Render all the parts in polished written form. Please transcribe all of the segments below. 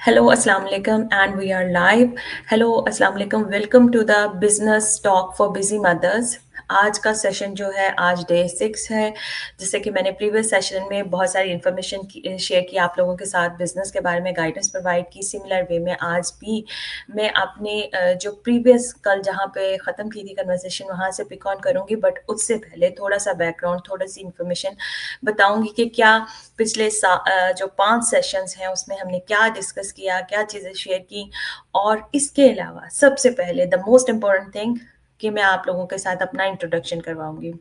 Hello, Assalamu alaikum, and we are live. Hello, Assalamu alaikum. Welcome to the Business Talk for Busy Mothers. आज का session जो है आज day 6 है। जैसे कि मैंने प्रीवियस सेशन में बहुत सारी इन्फॉर्मेशन शेयर की आप लोगों के साथ, बिजनेस के बारे में गाइडेंस प्रोवाइड की। सिमिलर वे में आज भी मैं अपने जो प्रीवियस कल जहाँ पे ख़त्म की थी कन्वर्सेशन वहाँ से पिक ऑन करूँगी, बट उससे पहले थोड़ा सा बैकग्राउंड, थोड़ी सी इन्फॉर्मेशन बताऊँगी कि क्या पिछले जो 5 सेशंस हैं उसमें हमने क्या डिस्कस किया, क्या चीज़ें शेयर की। और इसके अलावा सबसे पहले द मोस्ट इम्पोर्टेंट थिंग कि मैं आप लोगों के साथ अपना इंट्रोडक्शन करवाऊँगी।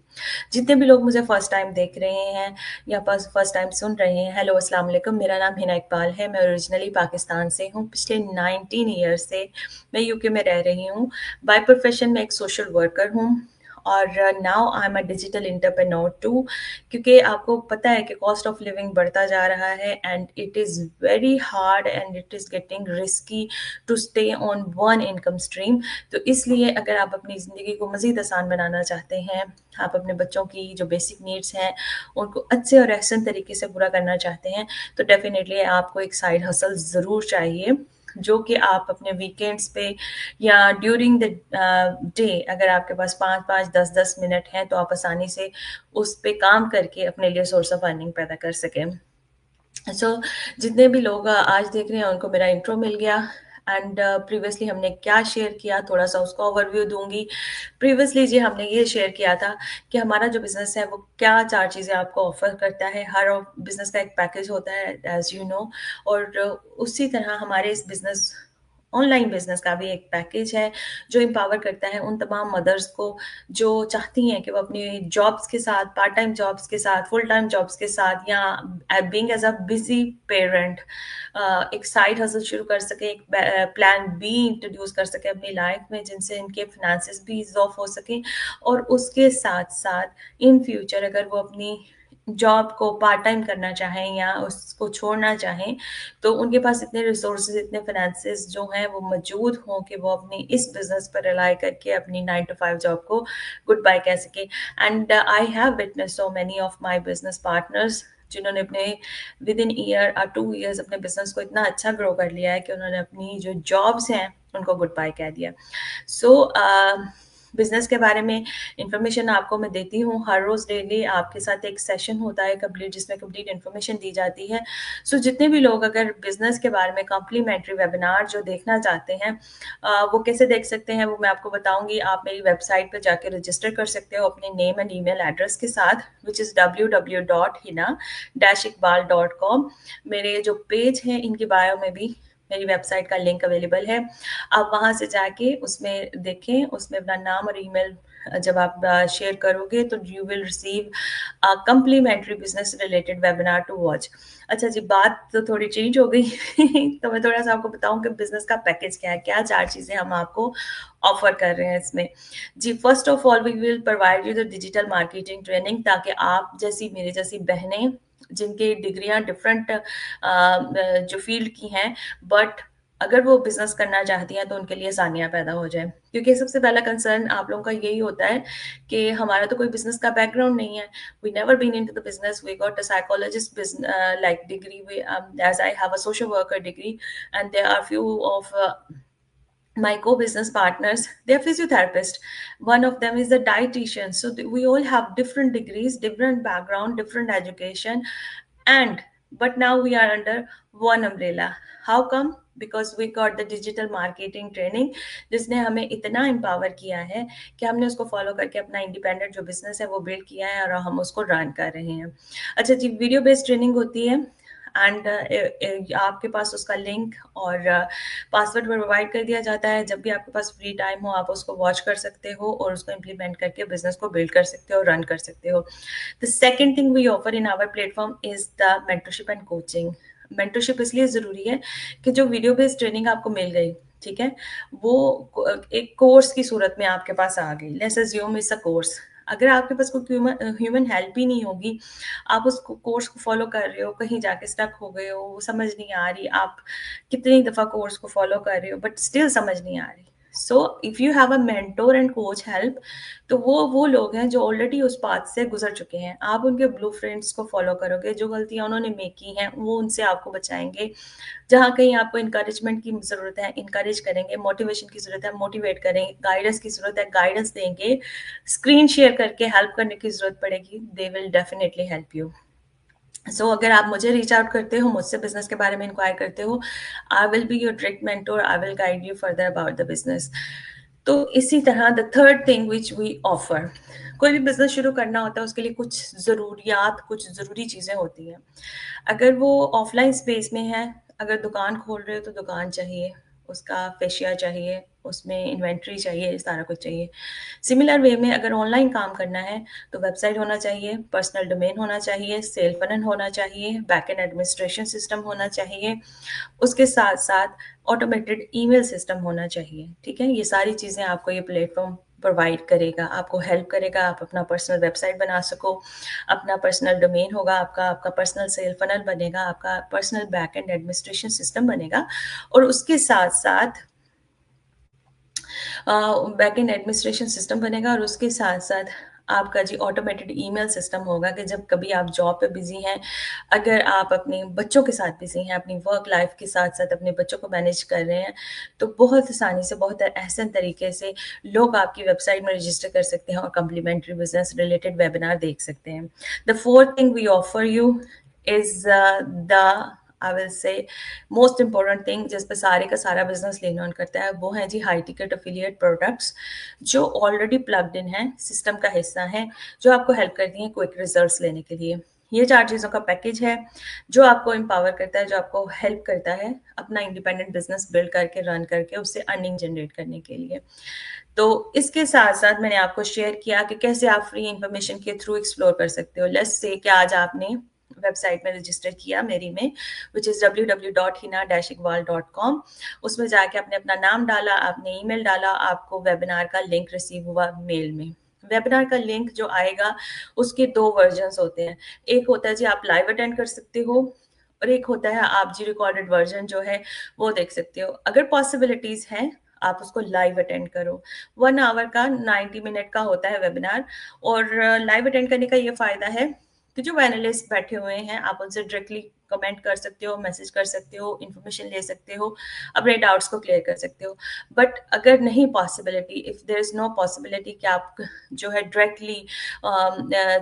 जितने भी लोग मुझे फर्स्ट टाइम देख रहे हैं या फर्स्ट टाइम सुन रहे हैं, हेलो अस्सलाम वालेकुम, मेरा नाम हिना इकबाल है। मैं ओरिजिनली पाकिस्तान से हूँ। पिछले 19 ईयर्स से मैं यूके में रह रही हूँ। बाय प्रोफेशन मैं एक सोशल वर्कर हूँ और now I am a digital entrepreneur too, क्योंकि आपको पता है कि कॉस्ट ऑफ लिविंग बढ़ता जा रहा है and it is very hard and it is getting risky to stay on one income stream. तो इसलिए अगर आप अपनी ज़िंदगी को मज़ीद आसान बनाना चाहते हैं, आप अपने बच्चों की जो बेसिक नीड्स हैं उनको अच्छे और एहसन तरीके से पूरा करना चाहते हैं, तो डेफिनेटली आपको एक साइड हसल ज़रूर चाहिए, जो कि आप अपने वीकेंड्स पे या ड्यूरिंग द डे अगर आपके पास 5-5, 10-10 मिनट हैं तो आप आसानी से उस पे काम करके अपने लिए सोर्स ऑफ अर्निंग पैदा कर सकें। जितने भी लोग आज देख रहे हैं उनको मेरा इंट्रो मिल गया एंड प्रीवियसली हमने क्या शेयर किया थोड़ा सा उसका ओवरव्यू दूंगी। प्रीवियसली जी हमने ये शेयर किया था कि हमारा जो बिज़नेस है वो क्या 4 चीज़ें आपको ऑफ़र करता है। हर बिज़नेस का एक पैकेज होता है एज़ यू नो, और उसी तरह हमारे इस बिज़नेस ऑनलाइन बिज़नेस का भी एक पैकेज है जो एम्पावर करता है उन तमाम मदर्स को जो चाहती हैं कि वो अपनी जॉब्स के साथ, पार्ट टाइम जॉब्स के साथ, फुल टाइम जॉब्स के साथ या being as a busy parent एक साइड हसल शुरू कर सकें, एक प्लान बी इंट्रोड्यूस कर सकें अपनी लाइफ में, जिनसे इनके फिनेंसेस भी ईज़ ऑफ हो सकें। और उसके साथ-साथ इन फ्यूचर अगर वो अपनी जॉब को पार्ट टाइम करना चाहें या उसको छोड़ना चाहें, तो उनके पास इतने रिसोर्सेज़, इतने फाइनेंसेस जो हैं वो मौजूद हों कि वो अपनी इस बिज़नेस पर रिलाय करके अपनी 9 टू 5 जॉब को गुड बाय कह सकें। And I have witnessed so many of my business partners जिन्होंने अपने विदिन ईयर 2 ईयर्स अपने बिज़नेस को इतना अच्छा ग्रो कर लिया है कि उन्होंने अपनी जो जॉब्स हैं उनको गुड बाय कह दिया। सो बिज़नेस के बारे में इन्फॉर्मेशन आपको मैं देती हूँ। हर रोज़ डेली आपके साथ एक सेशन होता है कंप्लीट, जिसमें कंप्लीट इन्फॉर्मेशन दी जाती है। जितने भी लोग अगर बिज़नेस के बारे में कॉम्प्लीमेंट्री वेबिनार जो देखना चाहते हैं, वो कैसे देख सकते हैं वो मैं आपको बताऊँगी। आप मेरी वेबसाइट पे जाके रजिस्टर कर सकते हो अपने नेम एंड ईमेल एड्रेस के साथ, व्हिच इज़ www.hina-iqbal.com। मेरे जो पेज हैं इनकी बायो में भी मेरी वेबसाइट का लिंक अवेलेबल है। आप वहाँ से जाके उसमें देखें, उसमें अपना नाम और ईमेल जब आप शेयर करोगे तो you will receive a complimentary business related webinar to watch. अच्छा जी, बात तो थोड़ी चेंज हो गई तो मैं थोड़ा-सा आपको बताऊँ कि बिज़नेस का पैकेज क्या है, क्या 4 चीज़ें हम आपको ऑफ़र कर रहे हैं इसमें। जी, first of all we will provide you the digital marketing training, ताकि आप जैसी मेरी जैसी बहनें जिनकी डिग्रियाँ डिफरेंट जो फ़ील्ड की हैं, बट अगर वो बिज़नेस करना चाहती हैं तो उनके लिए आसानियाँ पैदा हो जाएँ। क्योंकि सबसे पहला कंसर्न आप लोगों का यही होता है कि हमारा तो कोई बिज़नेस का बैकग्राउंड नहीं है। We never been into the business. We got a psychologist like degree. As I have a social worker degree, and there are few of my co-business partners. They are physiotherapists. One of them is a dietitian. So we all have different degrees, different background, different education, and but now we are under one umbrella. How come? Because we got the digital marketing training, जिसने हमें इतना empower किया है कि हमने उसको follow करके अपना independent जो business है वो build किया है और हम उसको run कर रहे हैं। अच्छा जी, वीडियो बेस्ड ट्रेनिंग होती है एंड आपके पास उसका लिंक और पासवर्ड प्रोवाइड कर दिया जाता है। जब भी आपके पास फ्री टाइम हो आप उसको वॉच कर सकते हो और उसको इम्प्लीमेंट करके बिजनेस को बिल्ड कर सकते हो, रन कर सकते हो। The second thing we offer in our platform is the mentorship and coaching. Mentorship इसलिए ज़रूरी है कि जो वीडियो बेस्ड ट्रेनिंग आपको मिल गई, ठीक है, वो एक कोर्स की सूरत में आपके पास आ गई। Let's assume it's a course. अगर आपके पास कोई ह्यूमन हेल्प ही नहीं होगी, आप उस कोर्स को फॉलो कर रहे हो, कहीं जाके स्टक हो गए हो, समझ नहीं आ रही, आप कितनी दफ़ा कोर्स को फॉलो कर रहे हो बट स्टिल समझ नहीं आ रही, so if you have a mentor and coach help, तो वो लोग हैं जो ऑलरेडी उस पाथ से गुजर चुके हैं। आप उनके ब्लूप्रिंट्स को फॉलो करोगे, जो गलतियां उन्होंने मेक की हैं वो उनसे आपको बचाएंगे। जहाँ कहीं आपको इनकरेजमेंट की ज़रूरत है, इनकरेज करेंगे, मोटिवेशन की ज़रूरत है, मोटिवेट करेंगे, गाइडेंस की ज़रूरत है, गाइडेंस देंगे, स्क्रीन शेयर करके हेल्प करने की ज़रूरत पड़ेगी, they will definitely help you. So अगर आप मुझे रीच आउट करते हो, मुझसे बिजनेस के बारे में इंक्वायर करते हो, I will be your direct mentor, I will guide you further about the business. तो इसी तरह the third thing which we offer, कोई भी बिजनेस शुरू करना होता है उसके लिए कुछ ज़रूरियात, कुछ ज़रूरी चीज़ें होती हैं। अगर वो ऑफलाइन स्पेस में है, अगर दुकान खोल रहे हो तो दुकान चाहिए, उसका फेशिया चाहिए, उसमें इन्वेंट्री चाहिए, सारा कुछ चाहिए। सिमिलर वे में अगर ऑनलाइन काम करना है तो वेबसाइट होना चाहिए, पर्सनल डोमेन होना चाहिए, सेल फनल होना चाहिए, बैक एंड एडमिनिस्ट्रेशन सिस्टम होना चाहिए, उसके साथ साथ ऑटोमेटेड ईमेल सिस्टम होना चाहिए। ठीक है, ये सारी चीज़ें आपको ये प्लेटफॉर्म प्रोवाइड करेगा, आपको हेल्प करेगा। आप अपना पर्सनल वेबसाइट बना सको, अपना पर्सनल डोमेन होगा, आपका आपका पर्सनल सेल फनल बनेगा, आपका personal back and administration system बनेगा, और उसके साथ साथ बैक एंड एडमिनिस्ट्रेशन सिस्टम बनेगा, और उसके साथ साथ आपका जी ऑटोमेटेड ईमेल सिस्टम होगा कि जब कभी आप जॉब पे बिजी हैं, अगर आप अपने बच्चों के साथ बिजी हैं, अपनी वर्क लाइफ के साथ साथ अपने बच्चों को मैनेज कर रहे हैं, तो बहुत आसानी से, बहुत आसान तरीके से लोग आपकी वेबसाइट में रजिस्टर कर सकते हैं और कम्प्लीमेंट्री बिजनेस रिलेटेड वेबिनार देख सकते हैं। The fourth thing we offer you is the, I will say, most important thing जिस पे सारे का सारा बिजनेस लेन ऑन करता है, वो है जी हाई टिकट अफिलिएट प्रोडक्ट्स, जो ऑलरेडी प्लग्ड इन है, सिस्टम का हिस्सा है, जो आपको हेल्प करती हैं क्विक रिजल्ट्स लेने के लिए। ये 4 चीज़ों का पैकेज है जो आपको एम्पावर करता है, जो आपको हेल्प करता है अपना इंडिपेंडेंट बिजनेस बिल्ड करके, रन करके, उससे अर्निंग जनरेट करने के लिए। तो इसके साथ-साथ मैंने आपको शेयर किया कि कैसे आप फ्री इंफॉर्मेशन के थ्रू एक्सप्लोर कर सकते हो। लेट्स से कि आज आपने वेबसाइट में रजिस्टर किया मेरी में, व्हिच इज़ www.hina-iqbal.com। उसमें जाके आपने अपना नाम डाला, आपने ईमेल डाला, आपको वेबिनार का लिंक रिसीव हुआ मेल में। वेबिनार का लिंक जो आएगा, उसके 2 वर्जन्स होते हैं। एक होता है जी आप लाइव अटेंड कर सकते हो, और एक होता है आप जी रिकॉर्डेड वर्जन जो है वो देख सकते हो। अगर पॉसिबिलिटीज़ हैं, आप उसको लाइव अटेंड करो। 1 आवर का 90 मिनट का होता है वेबिनार, और लाइव अटेंड करने का ये फ़ायदा है कि जो पैनलिस्ट बैठे हुए हैं, आप उनसे डायरेक्टली कमेंट कर सकते हो, मैसेज कर सकते हो, इन्फॉर्मेशन ले सकते हो, अपने डाउट्स को क्लियर कर सकते हो। बट अगर नहीं possibility, if there is no possibility कि आप जो है डायरेक्टली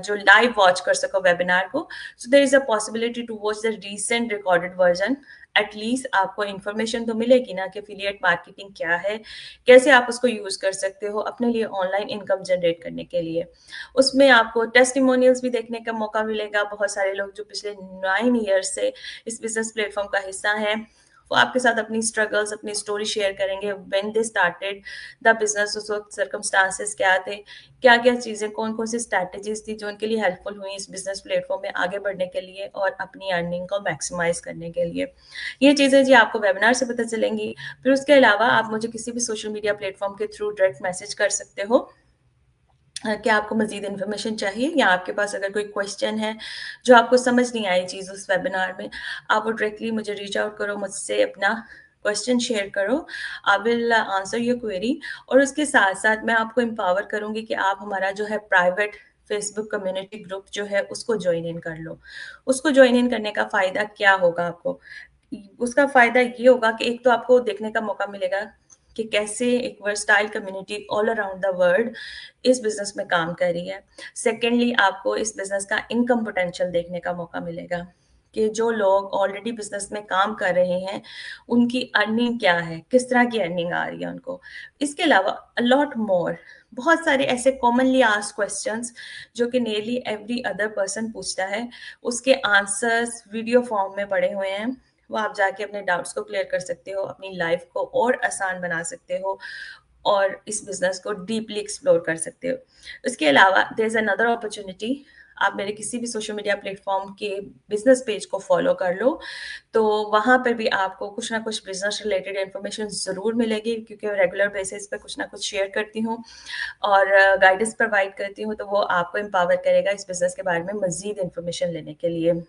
जो लाइव वॉच कर सको वेबिनार को, so there is a possibility to watch the recent recorded version. At least आपको इन्फॉर्मेशन तो मिलेगी ना कि एफिलिएट मार्केटिंग क्या है, कैसे आप उसको यूज़ कर सकते हो अपने लिए ऑनलाइन इनकम जनरेट करने के लिए। उसमें आपको टेस्टिमोनियल्स भी देखने का मौका मिलेगा। बहुत सारे लोग जो पिछले 9 ईयर्स से इस बिजनेस प्लेटफॉर्म का हिस्सा हैं, वो आपके साथ अपनी स्ट्रगल्स, अपनी स्टोरी शेयर करेंगे। When they started the business, उस वक्त सर्कमस्टांसेस क्या थे, क्या क्या चीज़ें, कौन कौन सी स्ट्रैटेजीज थी जो उनके लिए हेल्पफुल हुई इस बिजनेस प्लेटफॉर्म में आगे बढ़ने के लिए और अपनी अर्निंग को मैक्सिमाइज करने के लिए। ये चीज़ें जी आपको वेबिनार से पता चलेंगी। फिर उसके अलावा आप मुझे किसी भी सोशल मीडिया प्लेटफॉर्म के थ्रू डायरेक्ट मैसेज कर सकते हो। क्या आपको मज़ीद इन्फॉर्मेशन चाहिए, या आपके पास अगर कोई क्वेश्चन है जो आपको समझ नहीं आई चीज़ उस वेबिनार में, आप वो डायरेक्टली मुझे रीच आउट करो, मुझसे अपना क्वेश्चन शेयर करो। I will answer your query, और उसके साथ-साथ मैं आपको एम्पावर करूँगी कि आप हमारा जो है प्राइवेट फेसबुक कम्युनिटी ग्रुप जो है उसको जॉइन इन कर लो। उसको जॉइन इन करने का फ़ायदा क्या होगा आपको? उसका फ़ायदा ये होगा कि एक तो आपको देखने का मौका मिलेगा कि कैसे एक versatile community all around the world इस बिज़नेस में काम कर रही है। सेकेंडली, आपको इस बिज़नेस का इनकम पोटेंशियल देखने का मौका मिलेगा कि जो लोग ऑलरेडी बिज़नेस में काम कर रहे हैं, उनकी अर्निंग क्या है, किस तरह की अर्निंग आ रही है उनको। इसके अलावा अ लॉट मोर, बहुत सारे ऐसे कॉमनली आस्क्ड क्वेश्चंस जो कि नियरली एवरी अदर पर्सन पूछता है, उसके आंसर्स वीडियो फॉर्म में पड़े हुए हैं। वो आप जाके अपने डाउट्स को क्लियर कर सकते हो, अपनी लाइफ को और आसान बना सकते हो, और इस बिज़नेस को डीपली एक्सप्लोर कर सकते हो। इसके अलावा देयर इज़ अनदर अपॉर्च्युनिटी, आप मेरे किसी भी सोशल मीडिया प्लेटफ़ॉर्म के बिज़नेस पेज को फ़ॉलो कर लो, तो वहाँ पर भी आपको कुछ ना कुछ बिज़नेस रिलेटेड इन्फॉर्मेशन ज़रूर मिलेगी, क्योंकि मैं रेगुलर बेसिस पे कुछ ना कुछ शेयर करती हूँ और गाइडेंस प्रोवाइड करती हूँ, तो वो आपको एम्पावर करेगा इस बिज़नेस के बारे में मज़ीद इन्फॉर्मेशन लेने के लिए।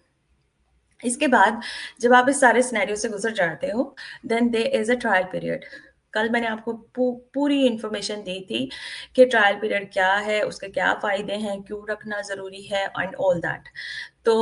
इसके बाद जब आप इस सारे सिनेरियो से गुज़र जाते हो, then there is a trial period. कल मैंने आपको पूरी इन्फॉर्मेशन दी थी कि ट्रायल पीरियड क्या है, उसके क्या फ़ायदे हैं, क्यों रखना ज़रूरी है एंड ऑल दैट। तो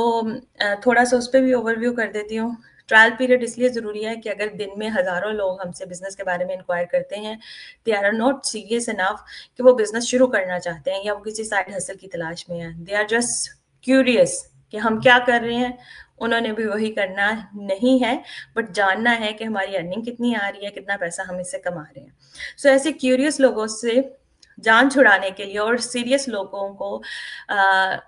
थोड़ा-सा उस पे भी ओवरव्यू कर देती हूँ। ट्रायल पीरियड इसलिए ज़रूरी है कि अगर दिन में हज़ारों लोग हमसे बिज़नेस के बारे में इंक्वायर करते हैं, they are not serious enough कि वो बिज़नेस शुरू करना चाहते हैं या वो किसी साइड हसल की तलाश में हैं। दे आर जस्ट क्यूरियस कि हम क्या कर रहे हैं, उन्होंने भी वही करना नहीं है, बट जानना है कि हमारी अर्निंग कितनी आ रही है, कितना पैसा हम इससे कमा रहे हैं। सो ऐसे क्यूरियस लोगों से जान छुड़ाने के लिए और सीरियस लोगों को अ,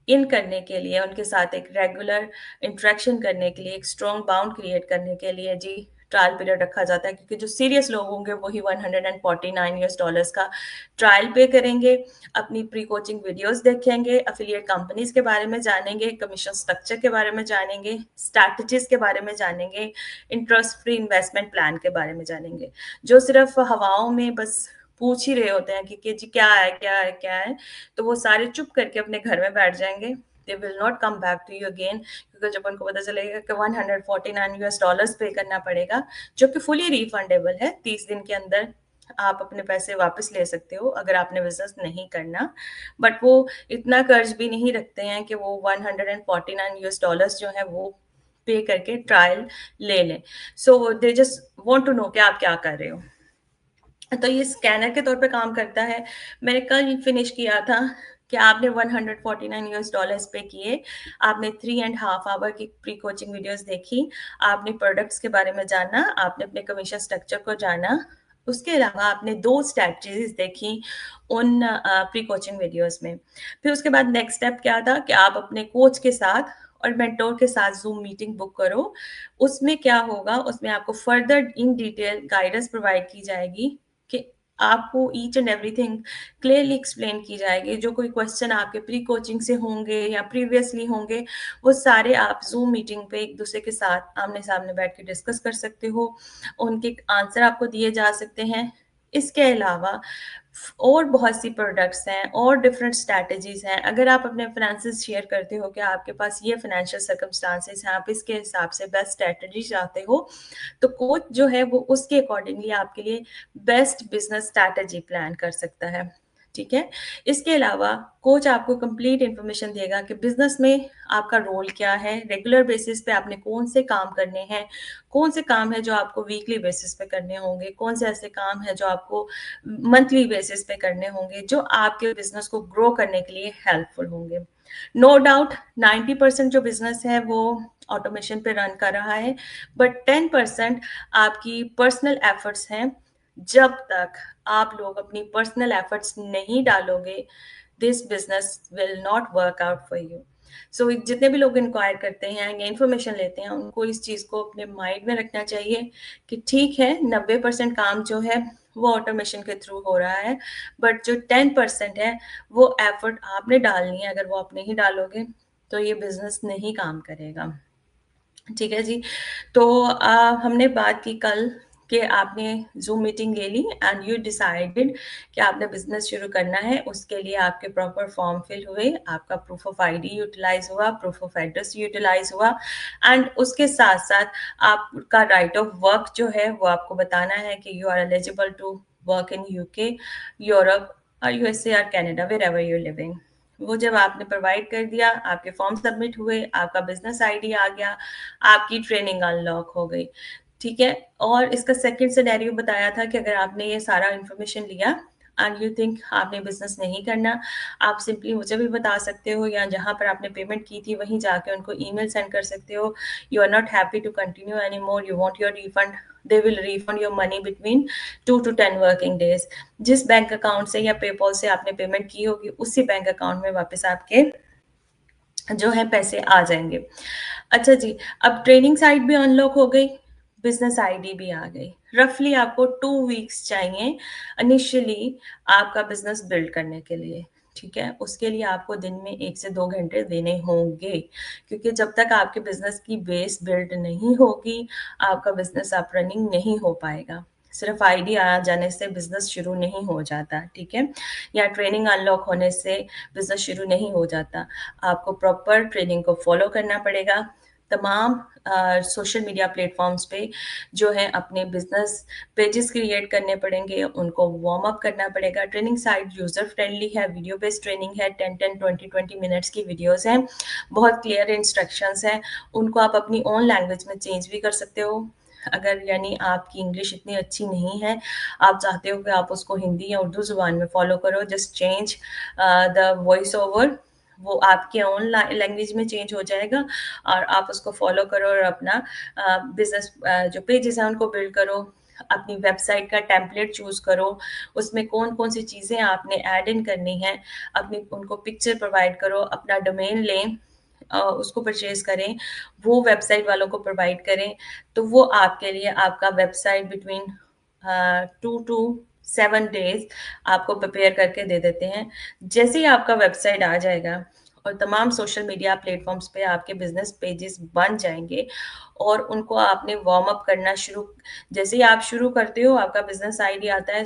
इन करने के लिए, उनके साथ एक रेगुलर इंटरेक्शन करने के लिए, एक स्ट्रॉन्ग बाउंड क्रिएट करने के लिए जी ट्रायल पीरियड रखा जाता है, क्योंकि जो सीरियस लोग होंगे वही $149 का ट्रायल पे करेंगे, अपनी प्री कोचिंग वीडियोस देखेंगे, अफिलिएट कंपनीज के बारे में जानेंगे, कमीशन स्ट्रक्चर के बारे में जानेंगे, स्ट्रैटेजीज के बारे में जानेंगे, इंटरेस्ट फ्री इन्वेस्टमेंट प्लान के बारे में जानेंगे। जो सिर्फ हवाओं में बस पूछ ही रहे होते हैं कि जी क्या है, क्या है, क्या है, तो वो सारे चुप करके अपने घर में बैठ जाएंगे। They will not come back to you again, क्योंकि जब उनको पता चलेगा कि $149 पे करना पड़ेगा, जो कि फुली रिफंडेबल है, 30 दिन के अंदर आप अपने पैसे वापस ले सकते हो अगर आपने बिजनेस नहीं करना। बट वो इतना कर्ज भी नहीं रखते हैं कि वो $149 जो है वो पे करके ट्रायल ले लें। So they just want to know कि आप क्या कर रहे हो। तो ये स्कैनर के तौर पे काम करता है। मैंने कल फिनिश किया था कि आपने $149 पे किए, आपने 3.5 आवर की प्री कोचिंग वीडियोस देखी, आपने प्रोडक्ट्स के बारे में जाना, आपने अपने कमीशन स्ट्रक्चर को जाना, उसके अलावा आपने 2 स्ट्रैटेजीज देखी उन प्री कोचिंग वीडियोस में। फिर उसके बाद नेक्स्ट स्टेप क्या था कि आप अपने कोच के साथ और मेंटोर के साथ ज़ूम मीटिंग बुक करो। उसमें क्या होगा, उसमें आपको further in detail guidance provide की जाएगी कि आपको each and everything clearly explain की जाएगी। जो कोई क्वेश्चन आपके प्री कोचिंग से होंगे या प्रीवियसली होंगे, वो सारे आप ज़ूम मीटिंग पे एक दूसरे के साथ आमने-सामने बैठ के डिस्कस कर सकते हो। उनके आंसर आपको दिए जा सकते हैं। इसके अलावा और बहुत सी प्रोडक्ट्स हैं और डिफरेंट स्ट्रैटेजीज़ हैं। अगर आप अपने फाइनेंसेस शेयर करते हो कि आपके पास ये फाइनेंशियल सर्कमस्टांसेस हैं, आप इसके हिसाब से बेस्ट स्ट्रैटेजी चाहते हो, तो कोच जो है वो उसके अकॉर्डिंगली आपके लिए बेस्ट बिजनेस स्ट्रैटेजी प्लान कर सकता है। ठीक है। इसके अलावा कोच आपको कंप्लीट इंफॉर्मेशन देगा कि बिजनेस में आपका रोल क्या है, रेगुलर बेसिस पे आपने कौन से काम करने हैं, कौन से काम है जो आपको वीकली बेसिस पे करने होंगे, कौन से ऐसे काम है जो आपको मंथली बेसिस पे करने होंगे, जो आपके बिजनेस को ग्रो करने के लिए हेल्पफुल होंगे। नो डाउट 90% जो बिजनेस है वो ऑटोमेशन पे रन कर रहा है, बट 10% आपकी पर्सनल एफर्ट्स हैं। जब तक आप लोग अपनी पर्सनल एफर्ट्स नहीं डालोगे, this business will not work out for you. So जितने भी लोग इंक्वायर करते हैं या इन्फॉर्मेशन लेते हैं, उनको इस चीज़ को अपने माइंड में रखना चाहिए कि ठीक है, 90% काम जो है वो ऑटोमेशन के थ्रू हो रहा है, बट जो 10% है वो एफर्ट आपने डालनी है। अगर वो आप नहीं डालोगे तो ये बिजनेस नहीं काम करेगा। ठीक है जी। तो हमने बात की कल कि आपने ज़ूम मीटिंग ले ली एंड यू डिसाइडेड कि आपने बिज़नेस शुरू करना है। उसके लिए आपके प्रॉपर फॉर्म फिल हुए, आपका प्रूफ ऑफ आईडी यूटिलाइज़ हुआ, प्रूफ ऑफ एड्रेस यूटिलाइज़ हुआ एंड उसके साथ-साथ आपका राइट ऑफ वर्क जो है वो आपको बताना है कि you are eligible to work in UK, Europe और यूएसए और Canada wherever you are living. वो जब आपने प्रोवाइड कर दिया, आपके फॉर्म सबमिट हुए, आपका बिज़नेस आईडी आ गया, आपकी ट्रेनिंग अनलॉक हो गई, ठीक है? और इसका सेकंड सिनेरियो बताया था कि अगर आपने ये सारा इन्फॉर्मेशन लिया एंड यू थिंक आपने बिज़नेस नहीं करना, आप सिंपली मुझे भी बता सकते हो या जहाँ पर आपने पेमेंट की थी वहीं जाके उनको ईमेल सेंड कर सकते हो। You are not happy to continue anymore, you want your refund, they will refund your money between 2 to 10 working days. जिस बैंक अकाउंट से या पेपॉल से आपने पेमेंट की होगी, उसी बैंक अकाउंट में वापस आपके जो है पैसे आ जाएँगे। अच्छा जी, अब ट्रेनिंग साइट भी अनलॉक हो गई, बिज़नेस आईडी भी आ गई। रफ़ली आपको 2 वीक्स चाहिए इनिशियली आपका बिज़नेस बिल्ड करने के लिए, ठीक है? उसके लिए आपको दिन में 1 से 2 घंटे देने होंगे, क्योंकि जब तक आपके बिज़नेस की बेस बिल्ड नहीं होगी, आपका बिज़नेस अप रनिंग नहीं हो पाएगा। सिर्फ़ आईडी आ जाने से बिज़नेस शुरू नहीं हो जाता, ठीक है? या ट्रेनिंग अनलॉक होने से बिज़नेस शुरू नहीं हो जाता। आपको प्रॉपर ट्रेनिंग को फ़ॉलो करना पड़ेगा। तमाम सोशल मीडिया प्लेटफ़ॉर्म्स पे जो है अपने बिज़नेस पेजेस क्रिएट करने पड़ेंगे, उनको वार्म अप करना पड़ेगा। ट्रेनिंग साइट यूज़र फ्रेंडली है, वीडियो बेस्ड ट्रेनिंग है, 10-10, 20-20 मिनट्स की वीडियोज़ हैं, बहुत क्लियर इंस्ट्रक्शंस हैं, उनको आप अपनी ओन लैंग्वेज में चेंज भी कर सकते हो। अगर यानी आपकी इंग्लिश इतनी अच्छी नहीं है, आप चाहते हो कि आप उसको हिंदी या उर्दू ज़ुबान में फ़ॉलो करो, just change the voice over, वो आपके ओन लैंग्वेज में चेंज हो जाएगा और आप उसको फ़ॉलो करो और अपना बिज़नेस जो पेजेज़ हैं उनको बिल्ड करो। अपनी वेबसाइट का टेम्पलेट चूज़ करो, उसमें कौन-कौन सी चीज़ें आपने ऐड इन करनी हैं, अपनी उनको पिक्चर प्रोवाइड करो, अपना डोमेन लें, उसको परचेज़ करें, वो वेबसाइट वालों को प्रोवाइड करें, तो वो आपके लिए आपका वेबसाइट बिटवीन 2 टू 7 डेज़ आपको प्रिपेयर करके दे देते हैं। जैसे ही आपका वेबसाइट आ जाएगा और तमाम सोशल मीडिया प्लेटफ़ॉर्म्स पे आपके बिज़नेस पेजेस बन जाएँगे और उनको आपने वार्म अप करना शुरू जैसे ही आप शुरू करते हो, आपका बिज़नेस आइडिया आता है,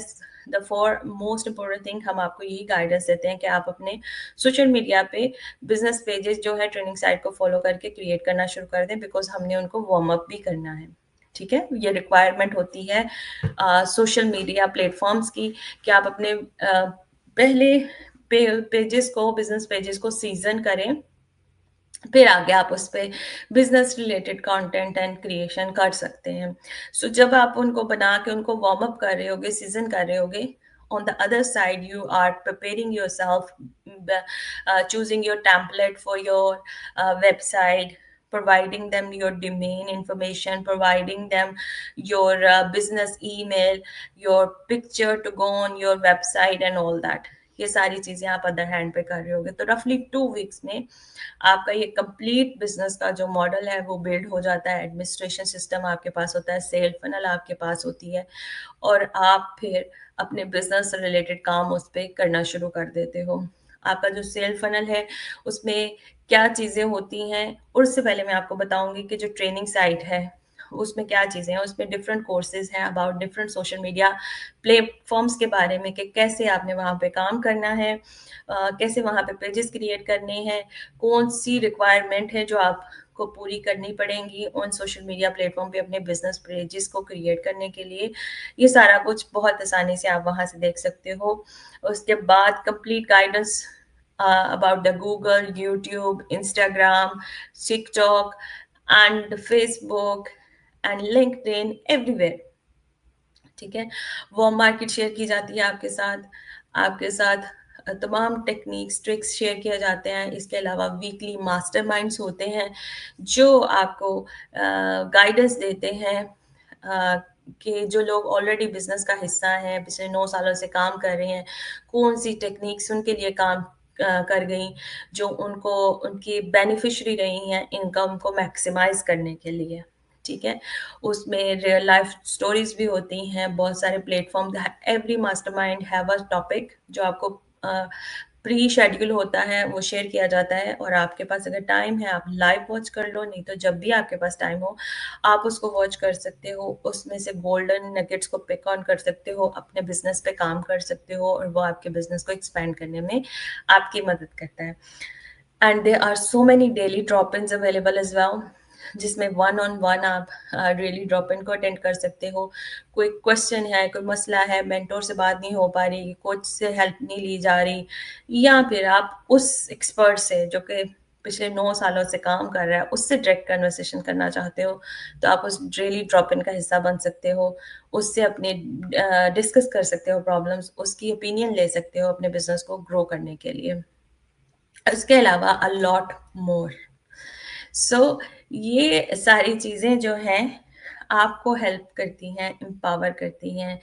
the for most important thing हम आपको यही गाइडेंस देते हैं कि आप अपने सोशल मीडिया पे बिज़नेस पेजेस जो है ट्रेनिंग साइट को फ़ॉलो करके क्रिएट करना शुरू कर दें बिकॉज़ हमने उनको वार्म अप भी करना है। ठीक है? ये रिक्वायरमेंट होती है सोशल मीडिया प्लेटफ़ॉर्म्स की कि आप अपने पहले पेजेस को बिज़नेस पेजेस को सीज़न करें, फिर आगे आप उस पे business related content and creation कर सकते हैं। सो जब आप उनको बना के उनको वार्म अप कर रहे होगे, सीज़न कर रहे होगे, on the other side you are preparing yourself, choosing your template for your website, providing them your domain information, providing them your business email, your picture to go on your website and all that. ये सारी चीज़ें आप other hand पे कर रहे होगे, तो रफली 2 वीक्स में आपका ये कंप्लीट बिजनेस का जो मॉडल है वो बिल्ड हो जाता है, एडमिनिस्ट्रेशन सिस्टम आपके पास होता है, सेल फनल आपके पास होती है और आप फिर अपने बिजनेस से रिलेटेड काम उस पे करना शुरू कर देते हो। आपका जो सेल फनल है उसमें क्या चीज़ें होती हैं और उससे पहले मैं आपको बताऊँगी कि जो ट्रेनिंग साइट है उसमें क्या चीज़ें हैं, उसमें डिफरेंट कोर्सेज़ हैं about different social media platforms के बारे में कि कैसे आपने वहाँ पे काम करना है, कैसे वहाँ पे पेजेस क्रिएट करने हैं, कौन-सी रिक्वायरमेंट है जो आपको पूरी करनी पड़ेंगी उन सोशल मीडिया प्लेटफ़ॉर्म पे अपने बिज़नेस पेजेस को क्रिएट करने के लिए। ये सारा कुछ बहुत आसानी से आप वहाँ से देख सकते हो। उसके बाद complete guidance about the Google, YouTube, Instagram, TikTok, and Facebook, and LinkedIn, everywhere. ठीक है? वो मार्केट शेयर की जाती है आपके साथ तमाम टेक्निक्स, ट्रिक्स शेयर किए जाते हैं। इसके अलावा वीकली मास्टरमाइंड्स होते हैं, जो आपको गाइडेंस देते हैं कि जो लोग ऑलरेडी बिज़नेस का हिस्सा हैं, पिछले 9 सालों से काम कर रहे हैं, कौन-सी टेक्निक्स उनके लिए काम कर गईं, जो उनको उनकी बेनिफिशियरी रही हैं इनकम को मैक्सिमाइज़ करने के लिए, ठीक है? उसमें रियल लाइफ स्टोरीज़ भी होती हैं, बहुत सारे platform every mastermind have a topic जो आपको प्री शेड्यूल होता है, वो शेयर किया जाता है और आपके पास अगर टाइम है, आप लाइव वॉच कर लो, नहीं तो जब भी आपके पास टाइम हो, आप उसको वॉच कर सकते हो। उसमें से गोल्डन नगेट्स को पिक ऑन कर सकते हो, अपने बिज़नेस पे काम कर सकते हो और वो आपके बिज़नेस को एक्सपेंड करने में आपकी मदद करता है। And there are so many daily drop-ins available as well, जिसमें वन ऑन वन आप डेली ड्रॉप-इन को अटेंड कर सकते हो। कोई क्वेश्चन है, कोई मसला है, मेंटर से बात नहीं हो पा रही, कोच से हेल्प नहीं ली जा रही या फिर आप उस एक्सपर्ट से जो कि पिछले 9 सालों से काम कर रहा है, उससे डायरेक्ट कन्वर्सेशन करना चाहते हो, तो आप उस डेली ड्रॉप-इन का हिस्सा बन सकते हो। उससे अपने डिस्कस कर सकते हो प्रॉब्लम्स, उसकी ओपिनियन ले सकते हो अपने बिज़नेस को ग्रो करने के लिए। इसके अलावा अ लॉट मोर। सो ये सारी चीज़ें जो हैं, आपको हेल्प करती हैं, एम्पावर करती हैं,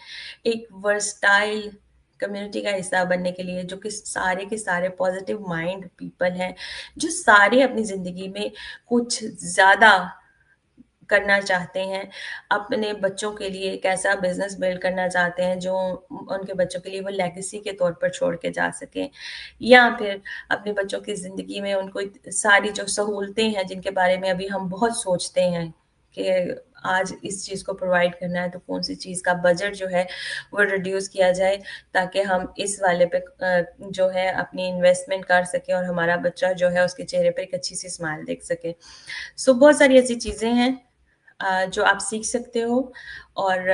एक वर्सटाइल कम्युनिटी का हिस्सा बनने के लिए, जो कि सारे के सारे पॉज़िटिव माइंड पीपल हैं, जो सारे अपनी ज़िंदगी में कुछ ज़्यादा करना चाहते हैं, अपने बच्चों के लिए एक ऐसा बिज़नेस बिल्ड करना चाहते हैं, जो उनके बच्चों के लिए वो लेगेसी के तौर पर छोड़ के जा सकें या फिर अपने बच्चों की ज़िंदगी में उनको सारी जो सहूलतें हैं, जिनके बारे में अभी हम बहुत सोचते हैं कि आज इस चीज़ को प्रोवाइड करना है तो कौन-सी चीज़ का बजट जो है वो रिड्यूस किया जाए ताकि हम इस वाले पे जो है अपनी इन्वेस्टमेंट कर सकें और हमारा बच्चा जो है उसके चेहरे पे एक अच्छी-सी स्माइल देख सके। सो बहुत सारी ऐसी चीज़ें हैं जो आप सीख सकते हो और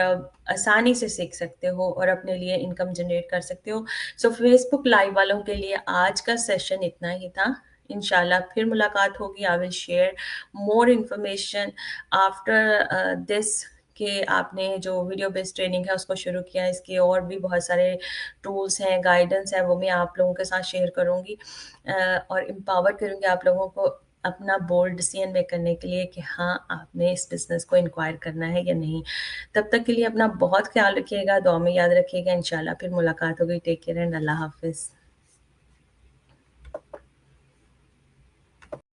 आसानी से सीख सकते हो और अपने लिए इनकम जनरेट कर सकते हो। सो फेसबुक लाइव वालों के लिए आज का सेशन इतना ही था। इंशाल्लाह फिर मुलाकात होगी। I will share more information after this कि आपने जो वीडियो बेस्ड ट्रेनिंग है उसको शुरू किया है। इसके और भी बहुत सारे टूल्स हैं, गाइडेंस है, वो मैं आप लोगों के साथ शेयर करूँगी और एम्पावर करूँगी आप लोगों को अपना बोल्ड डिसीजन मेक करने के लिए कि हाँ, आपने इस बिज़नेस को इंक्वायर करना है या नहीं। तब तक के लिए अपना बहुत ख़्याल रखिएगा, दुआ में याद रखिएगा। इंशाल्लाह फिर मुलाकात होगी। टेक केयर एंड अल्लाह हाफ़िज़।